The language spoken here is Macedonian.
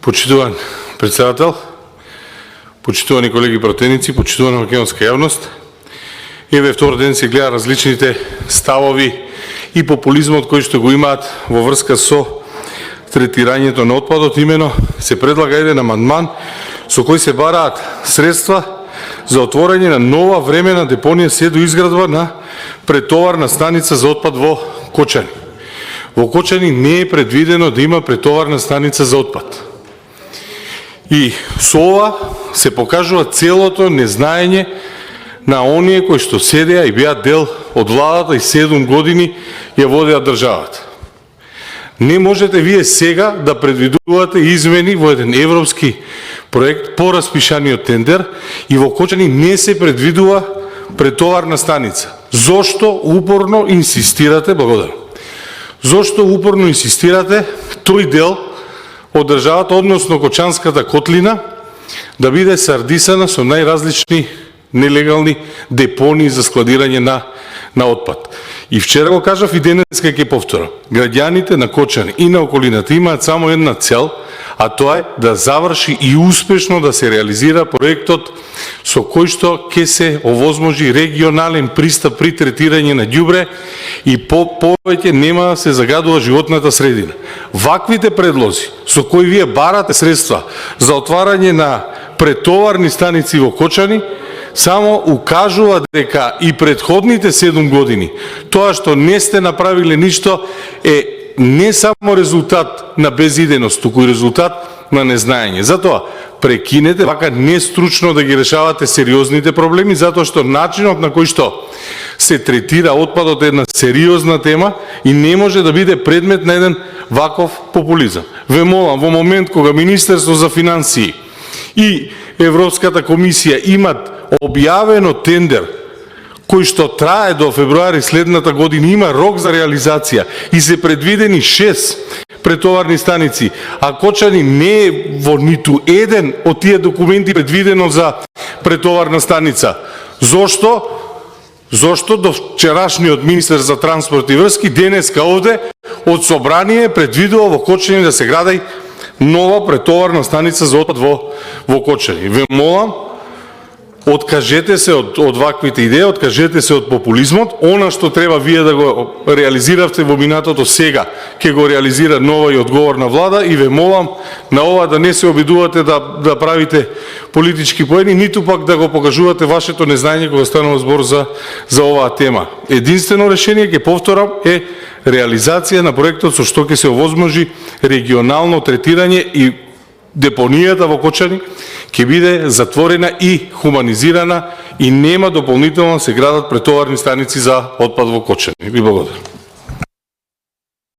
Почитуван председател, почитувани колеги противници, почитувана македонска јавност, еве втор ден се гледа различните ставови и популизмот кои што го имаат во врска со третирањето на отпадот. Имено се предлага еден амандман со кој се бараат средства за отворање на нова времена депонија се до изградба на претоварна станица за отпад во Кочани. Во Кочани не е предвидено да има претоварна станица за отпад. И со ова се покажува целото незнаење на оние кои што седеа и беа дел од владата и 7 години ја водеа државата. Не можете вие сега да предвидувате измени во еден европски проект по распишаниот тендер и во Кочани не се предвидува претоварна станица. Зошто упорно инсистирате, благодарам, зошто упорно инсистирате тој дел од државата, односно Кочанската котлина, да биде сардисана со најразлични нелегални депонии за складирање на отпад. И вчера го кажав и денеска ќе повторам. Граѓаните на Кочани и на околината имаат само една цел, а тоа е да заврши и успешно да се реализира проектот со кој што ќе се овозможи регионален пристап при третирање на ѓубре и повеќе нема да се загадува животната средина. Ваквите предлози со кои вие барате средства за отварање на претоварни станици во Кочани само укажува дека и предходните 7 години тоа што не сте направиле ништо е не само резултат на безиденост, туку и резултат на незнаење. Затоа прекинете вака нестручно да ги решавате сериозните проблеми, затоа што начинот на кој што се третира отпадот е една сериозна тема и не може да биде предмет на еден ваков популизам. Ве молам, во момент кога Министерство за финансии и Европската комисија имат објавено тендер кој што трае до февруари следната година, има рок за реализација и се предвидени 6 претоварни станици, а Кочани не е во ниту еден од тие документи предвидено за претоварна станица. Зошто? Зошто до вчерашниот министер за транспорт и врски денеска овде од собрание предвидува во Кочани да се гради нова претоварна станица за отпад во Кочани. Ве молам, откажете се од ваквите идеи, откажете се од популизмот. Она што треба вие да го реализиравте во минатото, сега ќе го реализира нова и одговорна влада и ве молам на ова да не се обидувате да правите политички поени, ниту пак да го покажувате вашето незнаење кога станува збор за оваа тема. Единствено решение, ќе повторам, е реализација на проектот со што ќе се овозможи регионално третирање и депонијата во Кочани ќе биде затворена и хуманизирана и нема дополнително да се градат претоварни станици за отпад во Кочани. Ви благодарам.